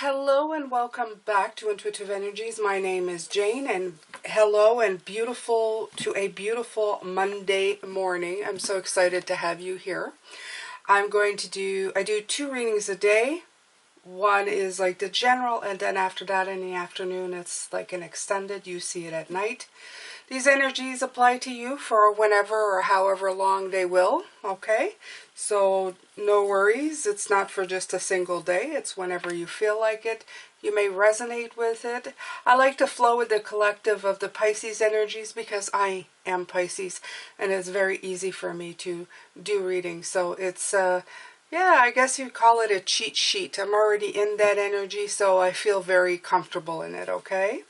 Hello and welcome back to Intuitive Energies. My name is Jane, and hello and to a beautiful Monday morning. I'm so excited to have you here. I do 2 readings a day. One is like the general, and then after that in the afternoon it's like an extended. You see it at night. These energies apply to you for whenever or however long they will, okay? So no worries, it's not for just a single day, it's whenever you feel like it. You may resonate with it. I like to flow with the collective of the Pisces energies because I am Pisces, and it's very easy for me to do readings. So it's, yeah, I guess you'd call it a cheat sheet. I'm already in that energy, so I feel very comfortable in it, okay?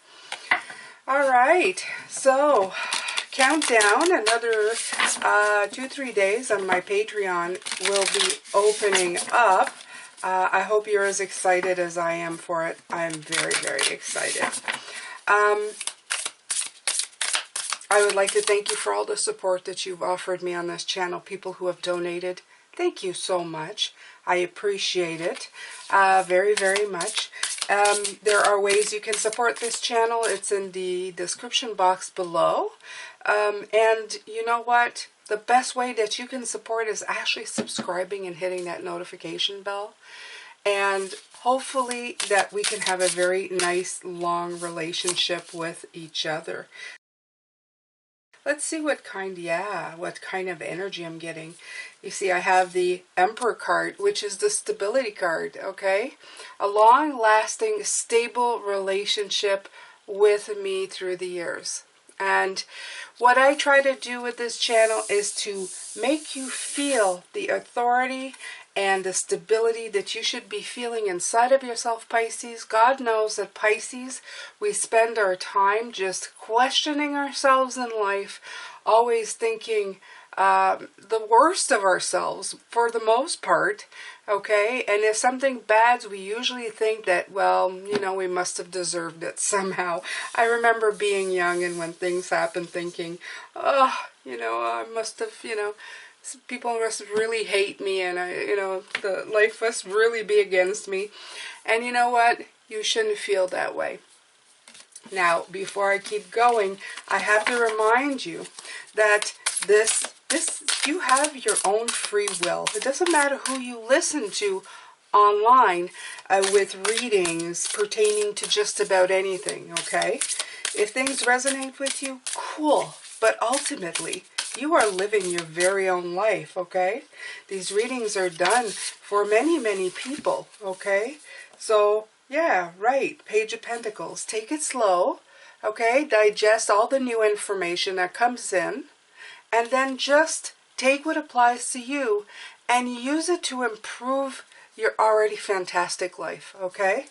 All right, so countdown, another 2-3 days on my Patreon will be opening up. I hope you're as excited as I am for it. I'm very, very excited. I would like to thank you for all the support that you've offered me on this channel. People who have donated, thank you so much. I appreciate it very, very much. There are ways you can support this channel. It's in the description box below. And you know what? The best way that you can support is actually subscribing and hitting that notification bell. And hopefully that we can have a very nice, long relationship with each other. Let's see what kind of energy I'm getting. You see, I have the Emperor card, which is the stability card, okay? A long-lasting, stable relationship with me through the years. And what I try to do with this channel is to make you feel the authority and the stability that you should be feeling inside of yourself, Pisces. God knows that Pisces, we spend our time just questioning ourselves in life, always thinking the worst of ourselves for the most part, okay? And if something bad, we usually think that, well, you know, we must have deserved it somehow. I remember being young and when things happened thinking, oh, you know, I must have, you know, people must really hate me, and the life must really be against me. And you know what? You shouldn't feel that way. Now, before I keep going, I have to remind you that you have your own free will. It doesn't matter who you listen to online with readings pertaining to just about anything, okay? If things resonate with you, cool. But ultimately, you are living your very own life, okay? These readings are done for many, many people, okay? So, yeah, right, Page of Pentacles. Take it slow, okay? Digest all the new information that comes in, and then just take what applies to you and use it to improve your already fantastic life, okay?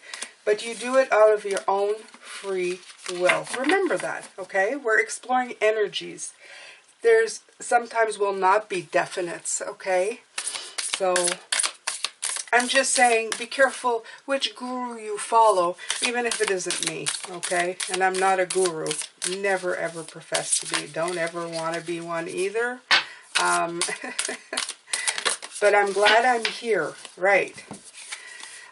But you do it out of your own free will. Remember that, okay? We're exploring energies. There's sometimes will not be definites, okay? So I'm just saying, be careful which guru you follow, even if it isn't me, okay? And I'm not a guru. Never, ever profess to be. Don't ever want to be one either. But I'm glad I'm here, right?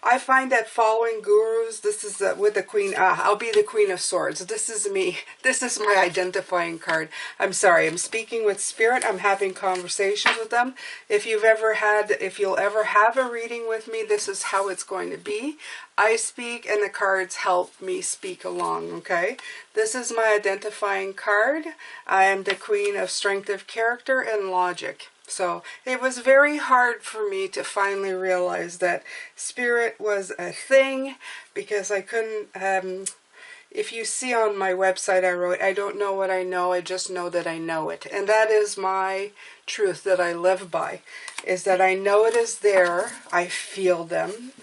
I find that following gurus, this is with the Queen, I'll be the Queen of Swords. This is me. This is my identifying card. I'm sorry, I'm speaking with Spirit. I'm having conversations with them. If you'll ever have a reading with me, this is how it's going to be. I speak and the cards help me speak along, okay? This is my identifying card. I am the Queen of Strength of Character and Logic. So it was very hard for me to finally realize that Spirit was a thing, because I couldn't, if you see on my website I wrote, I don't know what I know, I just know that I know it. And that is my truth that I live by, is that I know it is there, I feel them.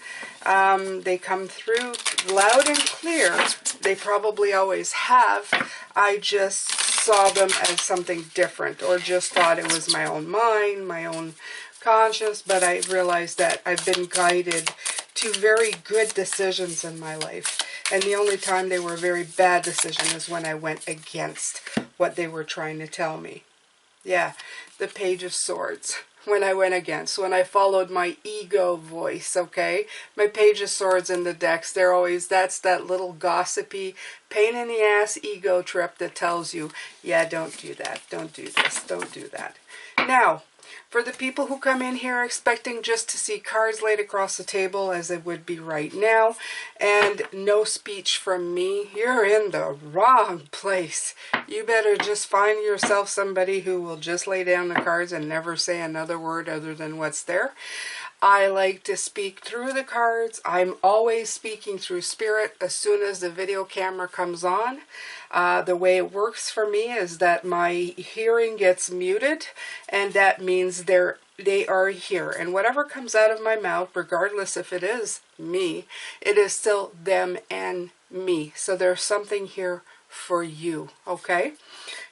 They come through loud and clear. They probably always have. I just saw them as something different, or just thought it was my own mind, my own conscious, but I realized that I've been guided to very good decisions in my life. And the only time they were a very bad decision is when I went against what they were trying to tell me. Yeah, the Page of Swords. when I went against, when I followed my ego voice, okay? My Page of Swords in the decks, they're always, that's that little gossipy, pain in the ass ego trip that tells you, yeah, don't do that, don't do this, don't do that. Now, for the people who come in here expecting just to see cards laid across the table, as it would be right now, and no speech from me, you're in the wrong place. You better just find yourself somebody who will just lay down the cards and never say another word other than what's there. I like to speak through the cards. I'm always speaking through spirit as soon as the video camera comes on. The way it works for me is that my hearing gets muted, and that means they are here. And whatever comes out of my mouth, regardless if it is me, it is still them and me. So there's something here for you, okay?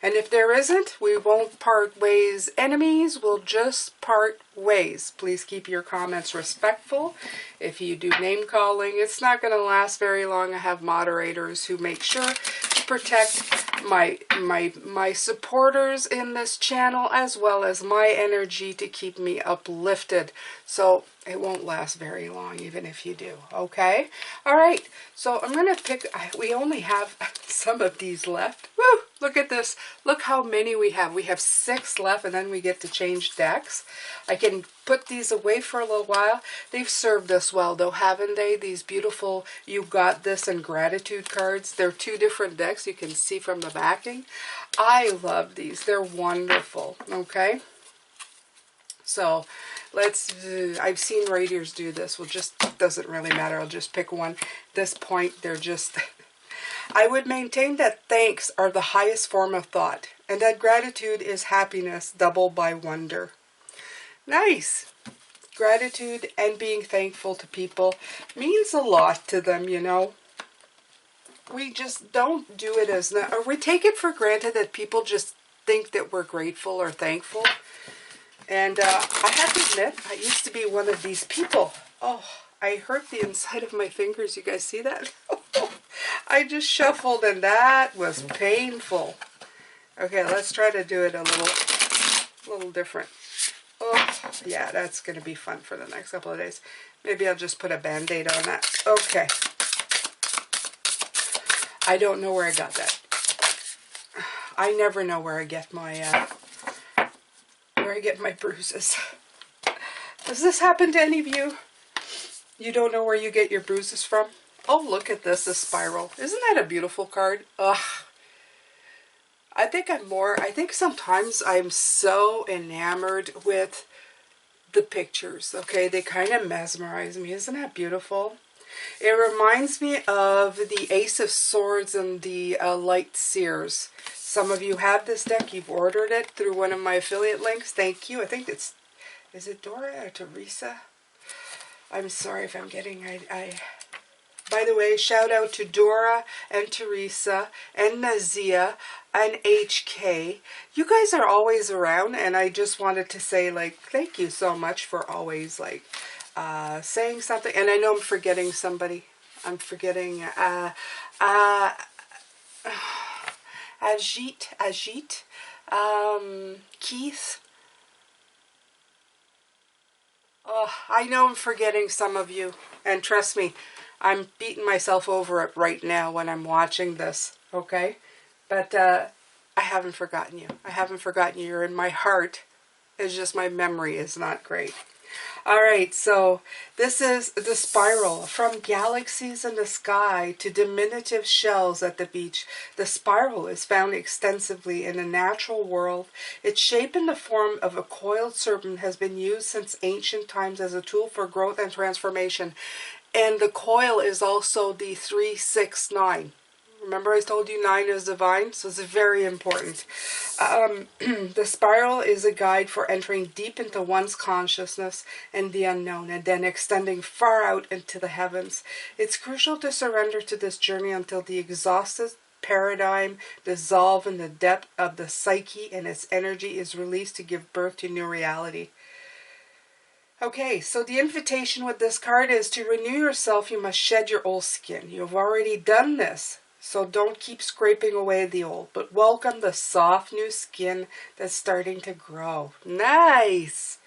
And if there isn't, we won't part ways enemies, we'll just part ways. Please keep your comments respectful. If you do name calling, it's not going to last very long. I have moderators who make sure to protect my supporters in this channel, as well as my energy to keep me uplifted. So it won't last very long, even if you do, okay? All right, so I'm going to pick, we only have some of these left. Woo! Look at this. Look how many we have. We have 6 left, and then we get to change decks. I can put these away for a little while. They've served us well, though, haven't they? These beautiful You Got This and Gratitude cards. They're 2 different decks. You can see from the backing. I love these. They're wonderful, okay? So let's, I've seen radiers do this. Well, just doesn't really matter. I'll just pick one. At this point, they're just... I would maintain that thanks are the highest form of thought, and that gratitude is happiness doubled by wonder. Nice. Gratitude and being thankful to people means a lot to them, you know. We just don't do it as, or we take it for granted that people just think that we're grateful or thankful. And I have to admit, I used to be one of these people. Oh, I hurt the inside of my fingers. You guys see that? I just shuffled, and that was painful. Okay, let's try to do it a little different. Oh, yeah, that's going to be fun for the next couple of days. Maybe I'll just put a Band-Aid on that. Okay. I don't know where I got that. I never know where I get my bruises. Does this happen to any of you? You don't know where you get your bruises from? Oh, look at this, a spiral. Isn't that a beautiful card? Ugh. I think sometimes I'm so enamored with the pictures, okay? They kind of mesmerize me. Isn't that beautiful? It reminds me of the Ace of Swords and the Light Seers. Some of you have this deck. You've ordered it through one of my affiliate links. Thank you. I think it's, is it Dora or Teresa? I'm sorry if I'm getting, by the way, shout out to Dora and Teresa and Nazia and HK. You guys are always around, and I just wanted to say, like, thank you so much for always, like, saying something. And I know I'm forgetting somebody. I'm forgetting, Ajit, Keith. Oh, I know I'm forgetting some of you, and trust me, I'm beating myself over it right now when I'm watching this, okay? But I haven't forgotten you. I haven't forgotten you. You're in my heart. It's just my memory is not great. All right, so this is the spiral. From galaxies in the sky to diminutive shells at the beach, the spiral is found extensively in the natural world. Its shape in the form of a coiled serpent has been used since ancient times as a tool for growth and transformation. And the coil is also the 369. Remember I told you 9 is divine? So it's very important. The spiral is a guide for entering deep into one's consciousness and the unknown, and then extending far out into the heavens. It's crucial to surrender to this journey until the exhausted paradigm dissolves in the depth of the psyche and its energy is released to give birth to new reality. Okay, so the invitation with this card is to renew yourself. You must shed your old skin. You've already done this. So don't keep scraping away the old, but welcome the soft new skin that's starting to grow. Nice!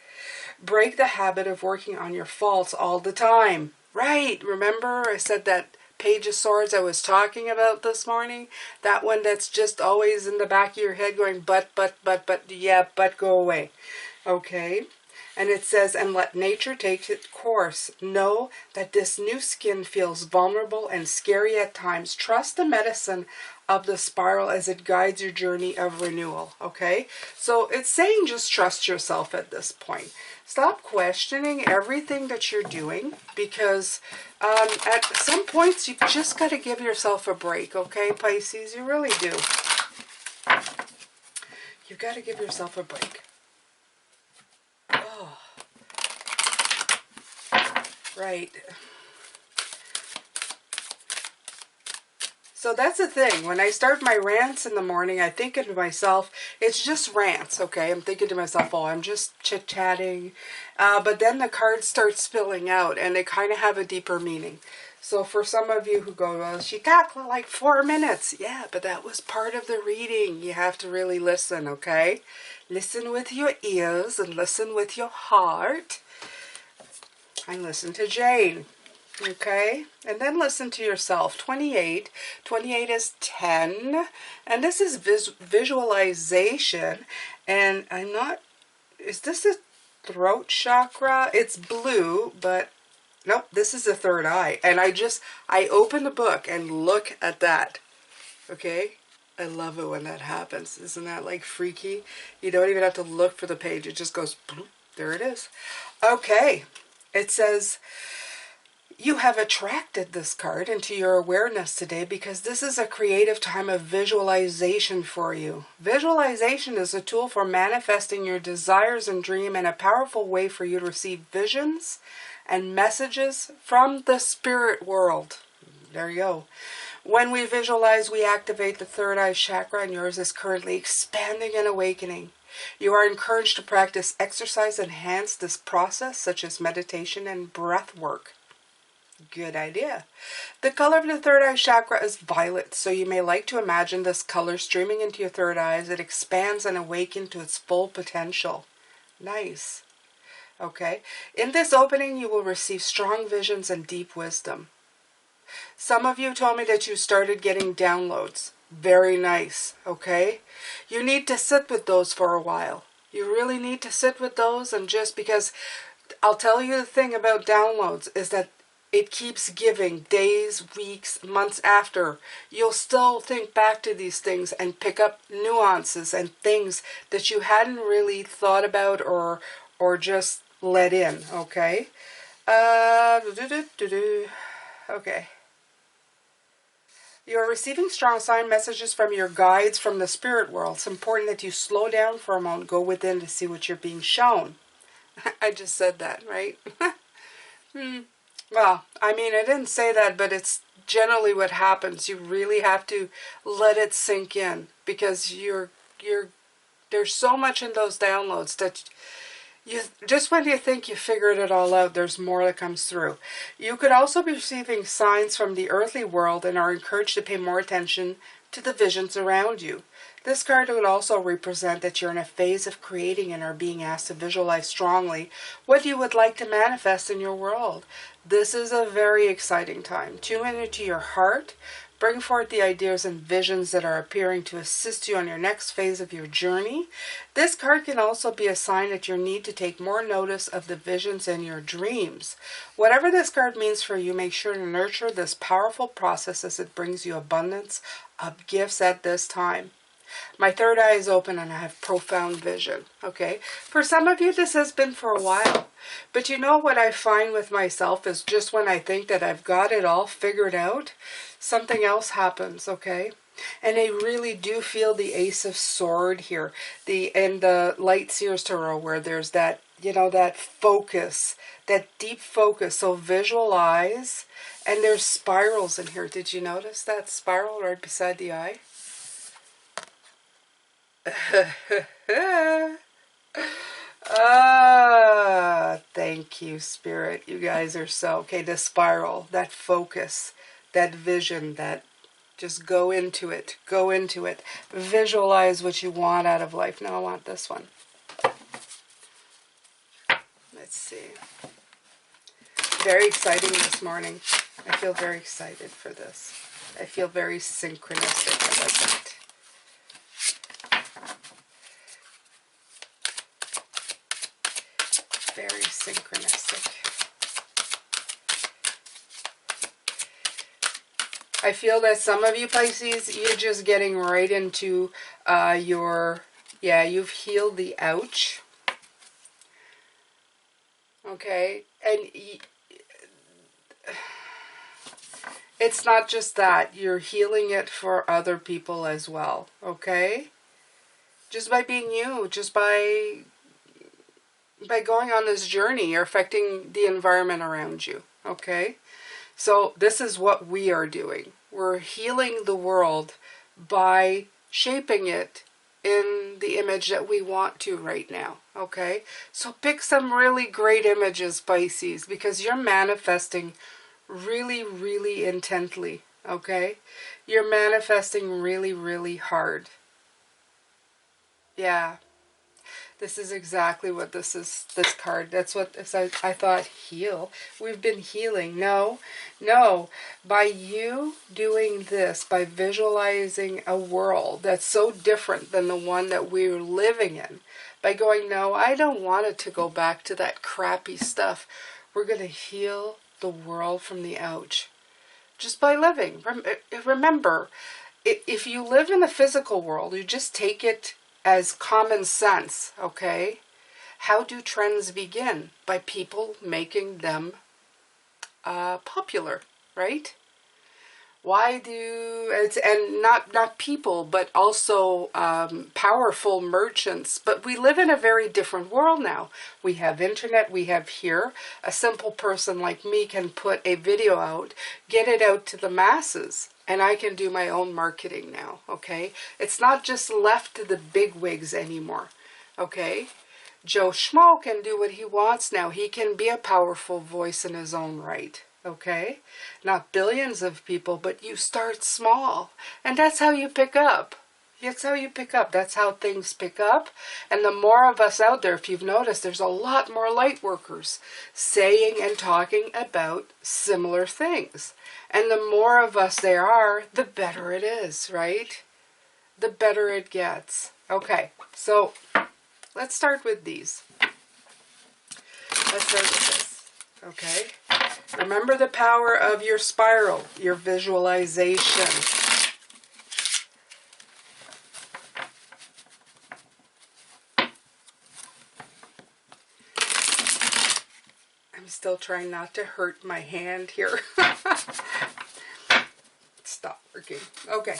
Break the habit of working on your faults all the time. Right, remember I said that Page of Swords I was talking about this morning? That one that's just always in the back of your head going, but, yeah, but go away. Okay? And it says, and let nature take its course. Know that this new skin feels vulnerable and scary at times. Trust the medicine of the spiral as it guides your journey of renewal. Okay? So it's saying just trust yourself at this point. Stop questioning everything that you're doing, because at some points you just got to give yourself a break. Okay, Pisces? You really do. You've got to give yourself a break. Oh. Right. So that's the thing. When I start my rants in the morning, I think to myself, it's just rants, okay? I'm thinking to myself, oh, I'm just chit-chatting. But then the cards start spilling out, and they kind of have a deeper meaning. So for some of you who go, well, she talked for like 4 minutes. Yeah, but that was part of the reading. You have to really listen, okay? Listen with your ears and listen with your heart. And listen to Jane. Okay, and then listen to yourself. 28. 28 is 10. And this is visualization. And I'm not... Is this a throat chakra? It's blue, but... Nope, this is the third eye. And I open the book and look at that. Okay? I love it when that happens. Isn't that like freaky? You don't even have to look for the page. It just goes... Bloop, there it is. Okay. It says... You have attracted this card into your awareness today because this is a creative time of visualization for you. Visualization is a tool for manifesting your desires and dream, and a powerful way for you to receive visions and messages from the spirit world. There you go. When we visualize, we activate the third eye chakra, and yours is currently expanding and awakening. You are encouraged to practice exercise and enhance this process, such as meditation and breath work. Good idea. The color of the third eye chakra is violet, so you may like to imagine this color streaming into your third eye as it expands and awakens to its full potential. Nice. Okay. In this opening, you will receive strong visions and deep wisdom. Some of you told me that you started getting downloads. Very nice. Okay. You need to sit with those for a while. You really need to sit with those, and just because I'll tell you the thing about downloads is that it keeps giving days, weeks, months after. You'll still think back to these things and pick up nuances and things that you hadn't really thought about or just let in, okay? Okay. You are receiving strong sign messages from your guides from the spirit world. It's important that you slow down for a moment, go within to see what you're being shown. I just said that, right? Well, I mean, I didn't say that, but it's generally what happens. You really have to let it sink in, because there's so much in those downloads that you just when you think you figured it all out, there's more that comes through. You could also be receiving signs from the earthly world and are encouraged to pay more attention to the visions around you. This card would also represent that you're in a phase of creating and are being asked to visualize strongly what you would like to manifest in your world. This is a very exciting time. Tune into your heart. Bring forth the ideas and visions that are appearing to assist you on your next phase of your journey. This card can also be a sign that you need to take more notice of the visions in your dreams. Whatever this card means for you, make sure to nurture this powerful process as it brings you abundance of gifts at this time. My third eye is open and I have profound vision. Okay. For some of you, this has been for a while. But you know what I find with myself is just when I think that I've got it all figured out, something else happens. Okay. And I really do feel the Ace of Sword here. And the Light Seers Tarot, where there's that, you know, that focus, that deep focus. So visualize. And there's spirals in here. Did you notice that spiral right beside the eye? Thank you, Spirit. You guys are so... Okay, the spiral, that focus, that vision, that just go into it. Go into it. Visualize what you want out of life. Now I want this one. see. Very exciting this morning. I feel very excited for this. I feel very synchronistic about it. Very synchronistic. I feel that some of you Pisces, you're just getting right into you've healed the ouch. Okay, and it's not just that, you're healing it for other people as well, okay? Just by being you, just by going on this journey, you're affecting the environment around you, okay? So this is what we are doing. We're healing the world by shaping it in the image that we want to right now, okay? So pick some really great images, Pisces, because you're manifesting really, really intently, okay? You're manifesting really, really hard. Yeah. This is exactly what this is, this card. That's what I thought, heal. We've been healing. No. By you doing this, by visualizing a world that's so different than the one that we're living in, by going, no, I don't want it to go back to that crappy stuff. We're going to heal the world from the ouch. Just by living. Remember, if you live in the physical world, you just take it as common sense, okay? How do trends begin? By people making them popular, right? Why do, and not people, but also powerful merchants. But we live in a very different world now. We have internet, we have here. A simple person like me can put a video out, get it out to the masses. And I can do my own marketing now, okay? It's not just left to the bigwigs anymore, okay? Joe Schmo can do what he wants now. He can be a powerful voice in his own right, okay? Not billions of people, but you start small. And that's how you pick up. That's how you pick up. That's how things pick up. And the more of us out there, if you've noticed, there's a lot more light workers saying and talking about similar things. And the more of us there are, the better it is, right? The better it gets. Okay, so let's start with these. Let's start with this, okay? Remember the power of your spiral, your visualization. I'm still trying not to hurt my hand here. Stop working. Okay.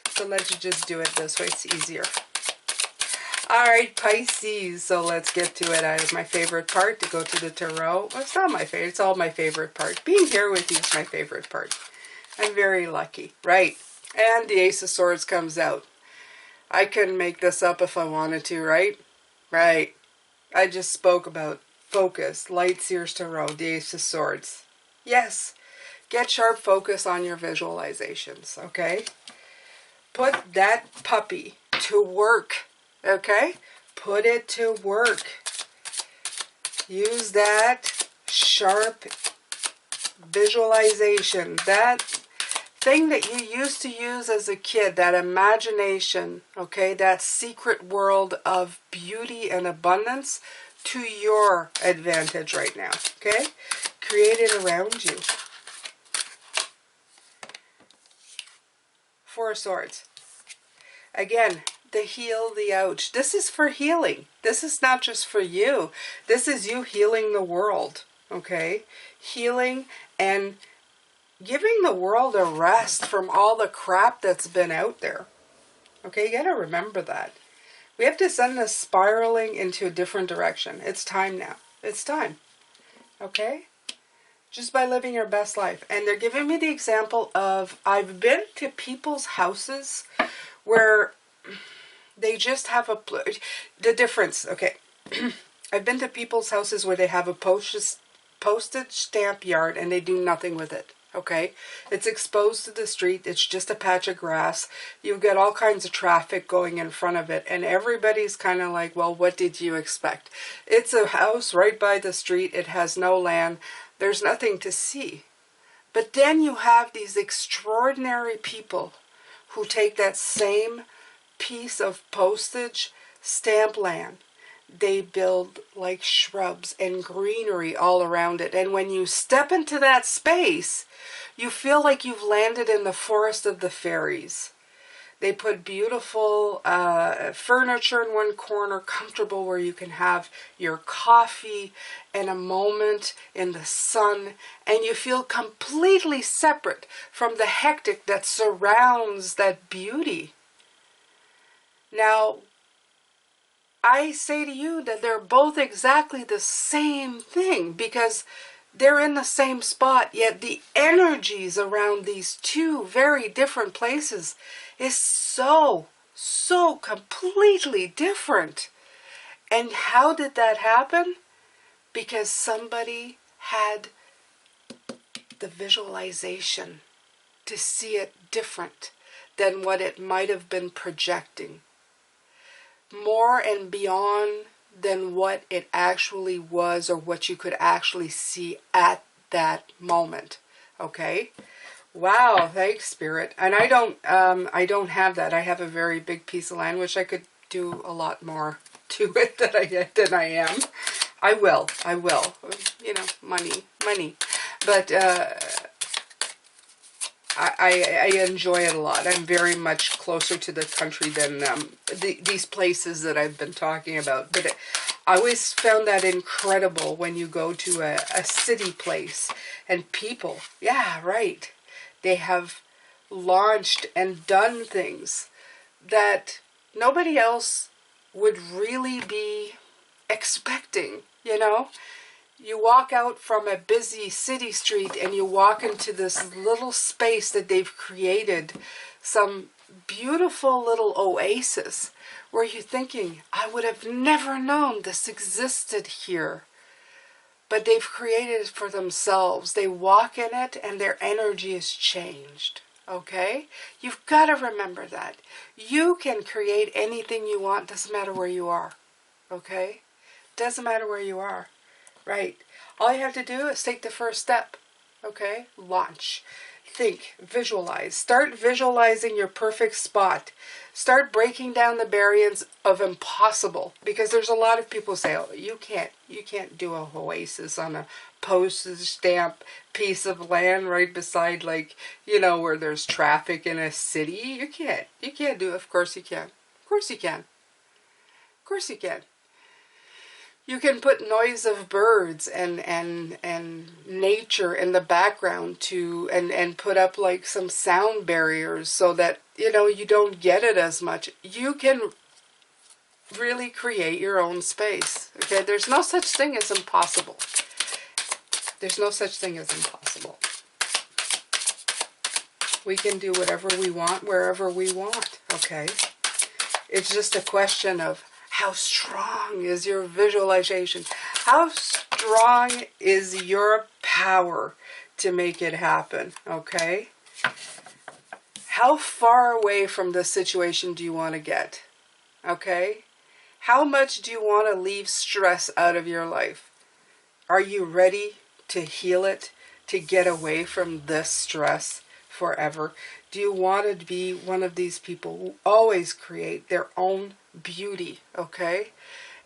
So let's just do it this way. It's easier. All right, Pisces. So let's get to it. That is my favorite part, to go to the tarot. Well, it's not my favorite. It's all my favorite part. Being here with you is my favorite part. I'm very lucky. Right. And the Ace of Swords comes out. I couldn't make this up if I wanted to, right? Right. I just spoke about focus, light seers tarot, the Ace of Swords. Yes, get sharp focus on your visualizations, okay? Put that puppy to work, okay? Put it to work. Use that sharp visualization, that thing that you used to use as a kid, that imagination, okay? That secret world of beauty and abundance, to your advantage right now, okay? Create it around you. Four of Swords. Again, the heal, the ouch. This is for healing. This is not just for you. This is you healing the world, okay? Healing and giving the world a rest from all the crap that's been out there. Okay, you got to remember that. We have to send this spiraling into a different direction. It's time now. It's time. Okay? Just by living your best life. And they're giving me the example of, I've been to people's houses where they just have the difference, okay. I've been to people's houses where they have a postage stamp yard and they do nothing with it. Okay, it's exposed to the street. It's just a patch of grass. You've got all kinds of traffic going in front of it, and everybody's kind of like, well, what did you expect? It's a house right by the street. It has no land. There's nothing to see. But then you have these extraordinary people who take that same piece of postage stamp land. They build like shrubs and greenery all around it. And when you step into that space, you feel like you've landed in the forest of the fairies. They put beautiful furniture in one corner, comfortable, where you can have your coffee and a moment in the sun. And you feel completely separate from the hectic that surrounds that beauty. Now, I say to you that they're both exactly the same thing, because they're in the same spot, yet the energies around these two very different places is so completely different. And how did that happen? Because somebody had the visualization to see it different than what it might have been projecting. More and beyond than what it actually was, or what you could actually see at that moment. Okay? Wow, thanks, Spirit. And I don't have that. I have a very big piece of land, which I could do a lot more to it than I am. I will. You know, money. But I enjoy it a lot. I'm very much closer to the country than these places that I've been talking about. But I always found that incredible when you go to a city place and people, yeah, right, they have launched and done things that nobody else would really be expecting, you know? You walk out from a busy city street and you walk into this little space that they've created, some beautiful little oasis, where you're thinking, I would have never known this existed here. But they've created it for themselves. They walk in it and their energy is changed. Okay? You've got to remember that. You can create anything you want, doesn't matter where you are. Okay? Doesn't matter where you are. Right. All you have to do is take the first step. Okay? Launch. Think. Visualize. Start visualizing your perfect spot. Start breaking down the barriers of impossible. Because there's a lot of people who say, oh, you can't do a oasis on a postage stamp piece of land right beside, like, you know, where there's traffic in a city. You can't do it. Of course you can. Of course you can. Of course you can. You can put noise of birds and nature in the background to and put up like some sound barriers so that, you know, you don't get it as much. You can really create your own space. Okay, there's no such thing as impossible. There's no such thing as impossible. We can do whatever we want, wherever we want. Okay, it's just a question of how strong is your visualization? How strong is your power to make it happen? Okay? How far away from the situation do you want to get? Okay? How much do you want to leave stress out of your life? Are you ready to heal it, to get away from this stress forever? Do you want to be one of these people who always create their own beauty, okay?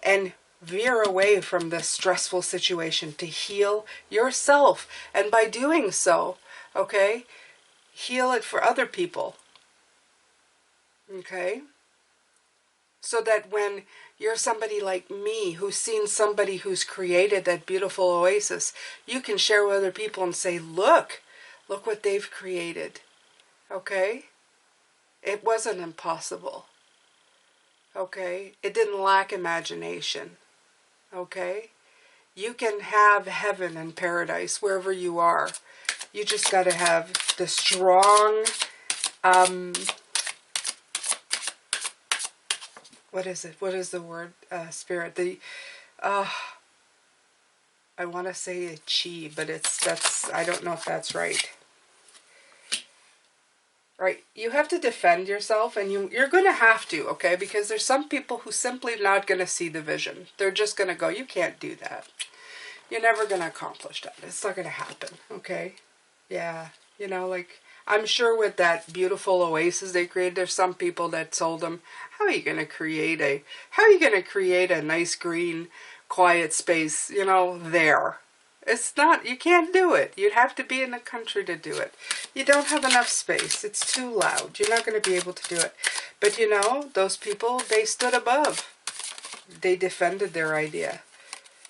And veer away from this stressful situation to heal yourself. And by doing so, okay, heal it for other people. Okay? So that when you're somebody like me who's seen somebody who's created that beautiful oasis, you can share with other people and say, look what they've created. Okay? It wasn't impossible. Okay? It didn't lack imagination. Okay? You can have heaven and paradise wherever you are. You just got to have the strong, what is it? What is the word? Spirit. I want to say a chi, but that's, I don't know if that's right. you have to defend yourself, and you're going to have to, okay? Because there's some people who simply not going to see the vision. They're just going to go, you can't do that. You're never going to accomplish that. It's not going to happen, okay? Yeah, you know, like, I'm sure with that beautiful oasis they created, there's some people that told them, how are you going to create a nice green, quiet space, you know, there? It's not, you can't do it. You'd have to be in the country to do it. You don't have enough space. It's too loud. You're not going to be able to do it. But you know, those people, they stood above. They defended their idea.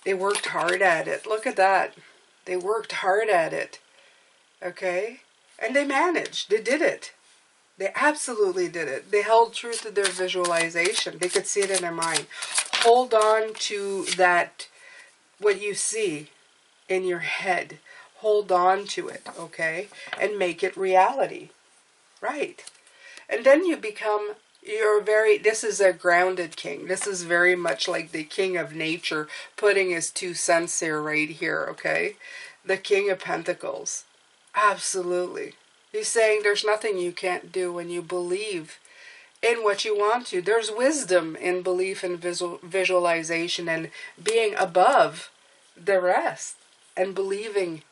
They worked hard at it. Look at that. They worked hard at it. Okay? And they managed. They did it. They absolutely did it. They held true to their visualization. They could see it in their mind. Hold on to that, what you see in your head. Hold on to it, okay? And make it reality. Right. And then you become, this is a grounded king. This is very much like the king of nature putting his 2 cents here, right here, okay? The King of Pentacles. Absolutely. He's saying there's nothing you can't do when you believe in what you want to. There's wisdom in belief and visualization and being above the rest and believing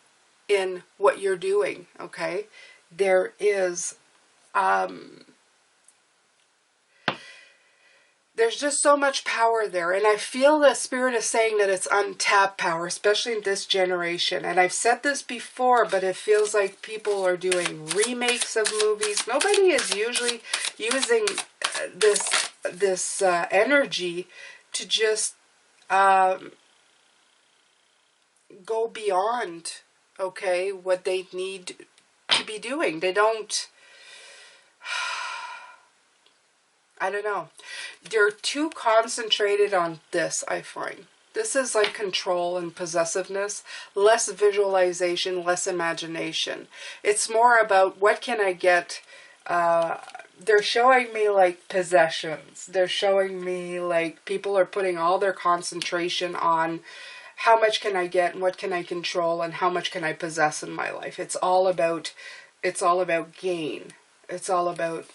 in what you're doing, okay? There is, there's just so much power there. And I feel the Spirit is saying that it's untapped power, especially in this generation. And I've said this before, but it feels like people are doing remakes of movies. Nobody is usually using this energy to just go beyond, okay, what they need to be doing. They don't, I don't know. They're too concentrated on this, I find. This is like control and possessiveness, less visualization, less imagination. It's more about what can I get. They're showing me like possessions. They're showing me like people are putting all their concentration on how much can I get and what can I control and how much can I possess in my life. It's all about gain. It's all about,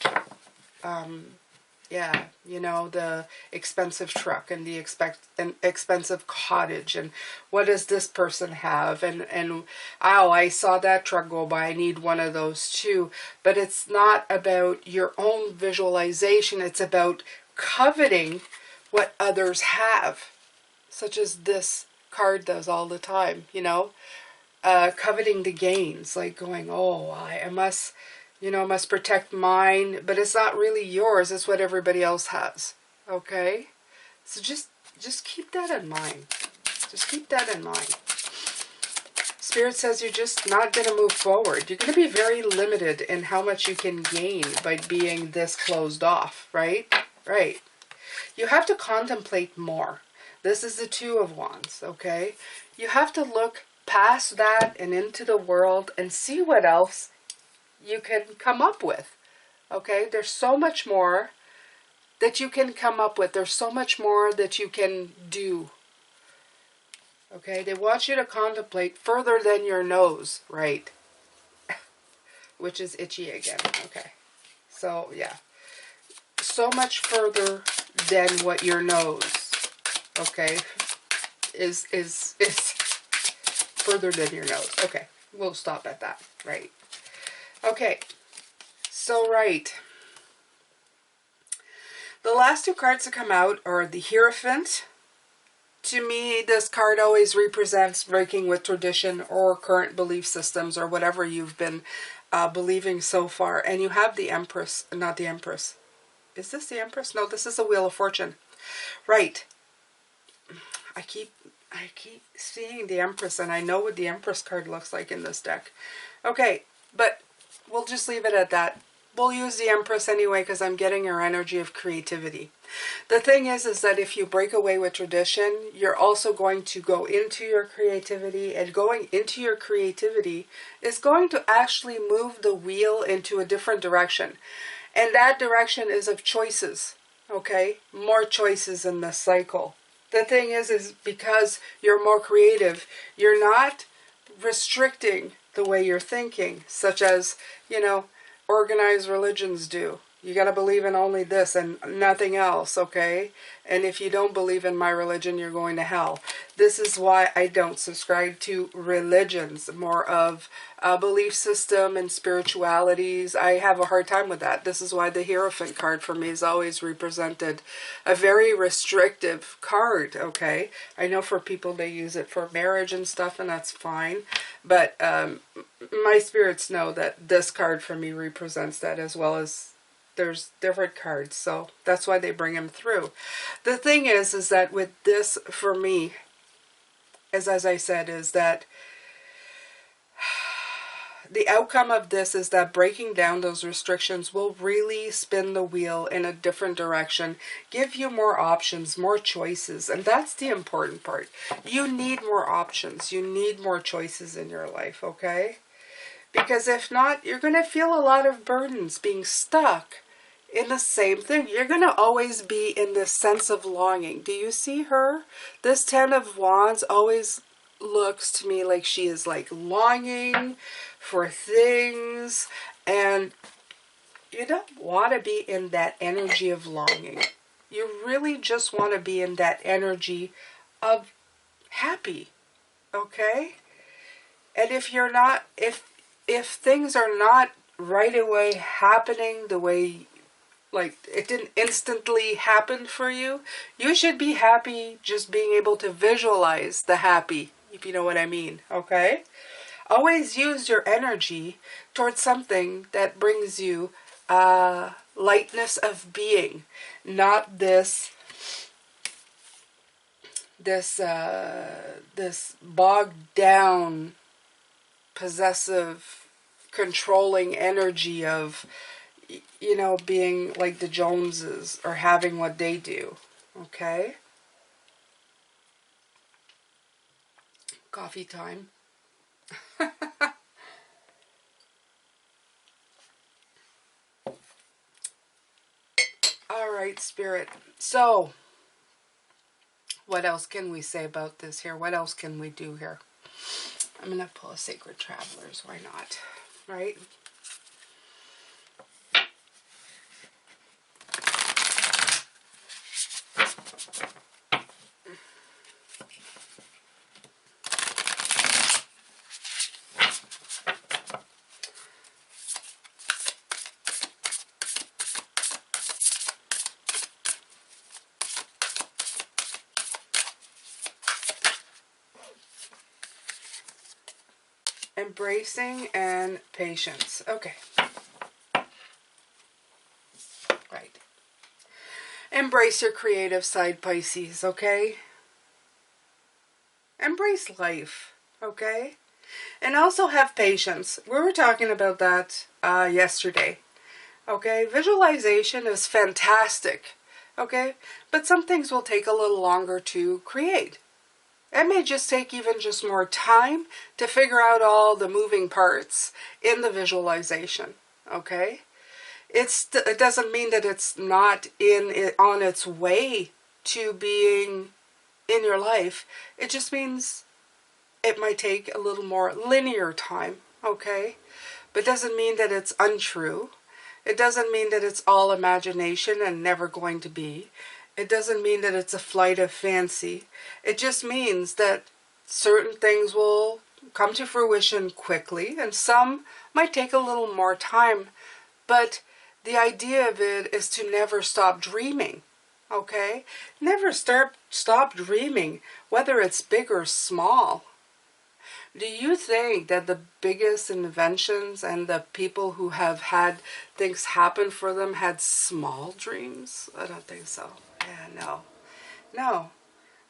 yeah, you know, the expensive truck and the expensive cottage and what does this person have, and oh, I saw that truck go by, I need one of those too. But it's not about your own visualization. It's about coveting what others have, such as this card does all the time, you know, coveting the gains, like going, oh, I must, you know, must protect mine, but it's not really yours. It's what everybody else has. Okay? So just keep that in mind. Just keep that in mind. Spirit says you're just not going to move forward. You're going to be very limited in how much you can gain by being this closed off, right? Right. You have to contemplate more. This is the 2 of Wands, okay? You have to look past that and into the world and see what else you can come up with, okay? There's so much more that you can come up with. There's so much more that you can do, okay? They want you to contemplate further than your nose, right? Which is itchy again, okay? So, yeah. So much further than what your nose, okay, is further than your nose. Okay, we'll stop at that, right? Okay, so right. The last 2 cards to come out are the Hierophant. To me, this card always represents breaking with tradition or current belief systems or whatever you've been believing so far. And you have the Empress, not the Empress. Is this the Empress? No, this is the Wheel of Fortune. Right. I keep seeing the Empress, and I know what the Empress card looks like in this deck. Okay, but we'll just leave it at that. We'll use the Empress anyway because I'm getting her energy of creativity. The thing is that if you break away with tradition, you're also going to go into your creativity, and going into your creativity is going to actually move the wheel into a different direction. And that direction is of choices, okay? More choices in this cycle. The thing is because you're more creative, you're not restricting the way you're thinking, such as, you know, organized religions do. You got to believe in only this and nothing else, okay? And if you don't believe in my religion, you're going to hell. This is why I don't subscribe to religions, more of a belief system and spiritualities. I have a hard time with that. This is why the Hierophant card for me is always represented a very restrictive card, okay? I know for people they use it for marriage and stuff, and that's fine. But my spirits know that this card for me represents that, as well as there's different cards, so that's why they bring them through. The thing is that with this, for me, as I said, is that the outcome of this is that breaking down those restrictions will really spin the wheel in a different direction, give you more options, more choices, and that's the important part. You need more options. You need more choices in your life, okay? Because if not, you're going to feel a lot of burdens being stuck in the same thing. You're going to always be in this sense of longing. Do you see her? This Ten of Wands always looks to me like she is like longing for things, and you don't want to be in that energy of longing. You really just want to be in that energy of happy, okay? And if you're not, if things are not right away happening the way, like it didn't instantly happen for you, you should be happy just being able to visualize the happy, if you know what I mean, okay? Always use your energy towards something that brings you lightness of being, not this bogged down, possessive, controlling energy of, you know, being like the Joneses or having what they do, okay? Coffee time. All right, Spirit. So, what else can we say about this here? What else can we do here? I'm going to pull a Sacred Travelers. Why not? Right? Embracing and patience. Okay. Right. Embrace your creative side, Pisces, okay? Embrace life, okay? And also have patience. We were talking about that yesterday, okay? Visualization is fantastic, okay? But some things will take a little longer to create. It may just take even just more time to figure out all the moving parts in the visualization, okay? It doesn't mean that it's not on its way to being in your life. It just means it might take a little more linear time, okay? But it doesn't mean that it's untrue. It doesn't mean that it's all imagination and never going to be. It doesn't mean that it's a flight of fancy. It just means that certain things will come to fruition quickly, and some might take a little more time. But the idea of it is to never stop dreaming, okay? Never stop dreaming, whether it's big or small. Do you think that the biggest inventions and the people who have had things happen for them had small dreams? I don't think so. Yeah, no. No.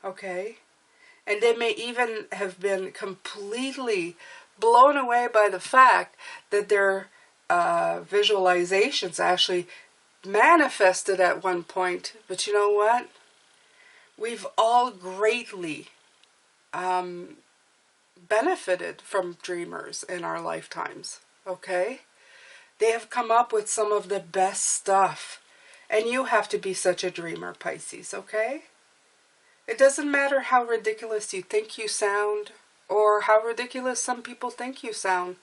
Okay. And they may even have been completely blown away by the fact that their visualizations actually manifested at one point. But you know what? We've all greatly benefited from dreamers in our lifetimes, okay? They have come up with some of the best stuff. And you have to be such a dreamer, Pisces, okay? It doesn't matter how ridiculous you think you sound or how ridiculous some people think you sound.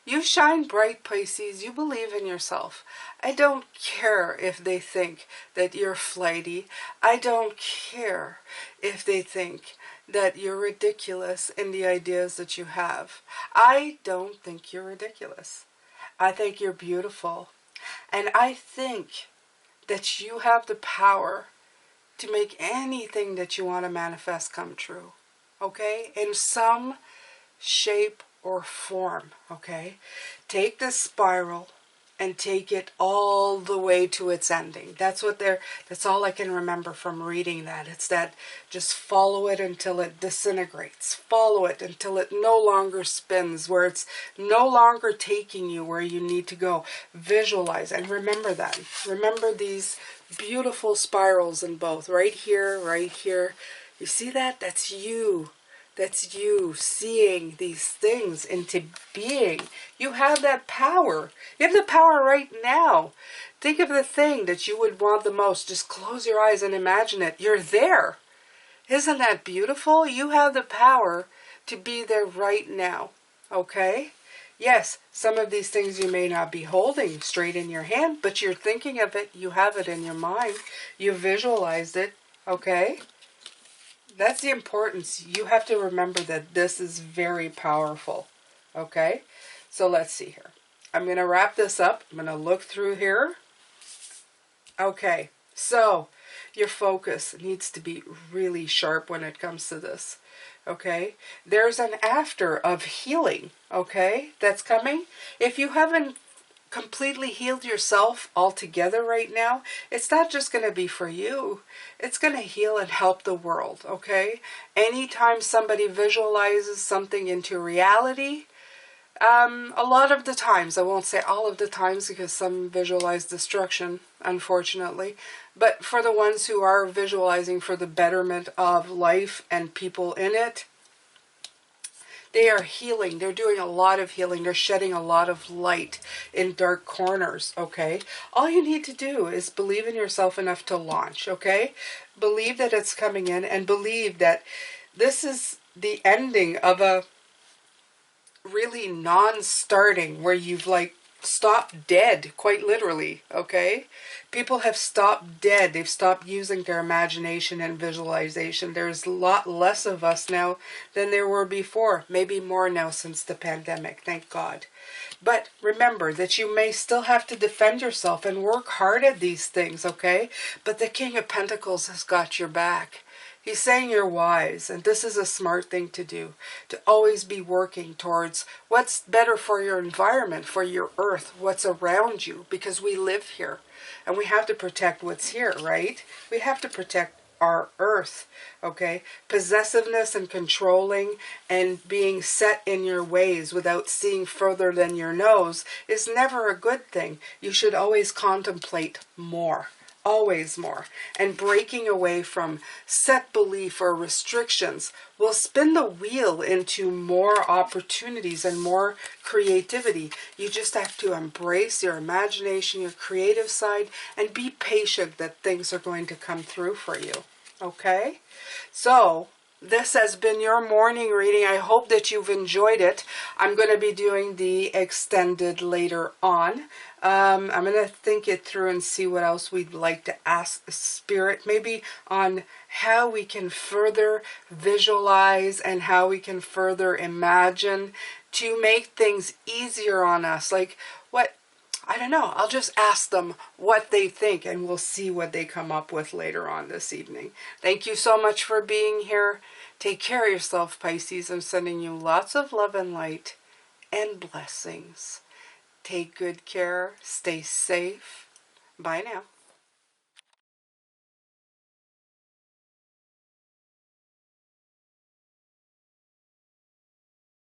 You shine bright, Pisces. You believe in yourself. I don't care if they think that you're flighty. I don't care if they think that you're ridiculous in the ideas that you have. I don't think you're ridiculous. I think you're beautiful. And I think that you have the power to make anything that you want to manifest come true. Okay? In some shape or form. Okay? Take this spiral and take it all the way to its ending. That's all I can remember from reading that. It's that just follow it until it disintegrates. Follow it until it no longer spins, where it's no longer taking you where you need to go. Visualize and remember that. Remember these beautiful spirals in both. Right here, right here. You see that? That's you. That's you seeing these things into being. You have that power. You have the power right now. Think of the thing that you would want the most. Just close your eyes and imagine it. You're there. Isn't that beautiful? You have the power to be there right now. Okay? Yes, some of these things you may not be holding straight in your hand, but you're thinking of it. You have it in your mind. You visualized it. Okay? That's the importance. You have to remember that this is very powerful. Okay? So let's see here. I'm going to wrap this up. I'm going to look through here. Okay. So your focus needs to be really sharp when it comes to this. Okay? There's an after of healing. Okay? That's coming. If you haven't completely healed yourself altogether right now, it's not just going to be for you. It's going to heal and help the world, okay? Anytime somebody visualizes something into reality, a lot of the times, I won't say all of the times because some visualize destruction, unfortunately, but for the ones who are visualizing for the betterment of life and people in it, they are healing. They're doing a lot of healing. They're shedding a lot of light in dark corners, okay? All you need to do is believe in yourself enough to launch, okay? Believe that it's coming in and believe that this is the ending of a really non-starting where you've like stopped dead, quite literally, okay? People have stopped dead. They've stopped using their imagination and visualization. There's a lot less of us now than there were before. Maybe more now since the pandemic, thank God. But remember that you may still have to defend yourself and work hard at these things, okay? But the King of Pentacles has got your back. He's saying you're wise, and this is a smart thing to do, to always be working towards what's better for your environment, for your earth, what's around you, because we live here, and we have to protect what's here, right? We have to protect our earth, okay? Possessiveness and controlling and being set in your ways without seeing further than your nose is never a good thing. You should always contemplate more. Always more. And breaking away from set belief or restrictions will spin the wheel into more opportunities and more creativity. You just have to embrace your imagination, your creative side, and be patient that things are going to come through for you. Okay? So, this has been your morning reading. I hope that you've enjoyed it. I'm going to be doing the extended later on. I'm going to think it through and see what else we'd like to ask the Spirit, maybe on how we can further visualize and how we can further imagine to make things easier on us. Like what, I don't know, I'll just ask them what they think and we'll see what they come up with later on this evening. Thank you so much for being here. Take care of yourself, Pisces. I'm sending you lots of love and light and blessings. Take good care. Stay safe. Bye now.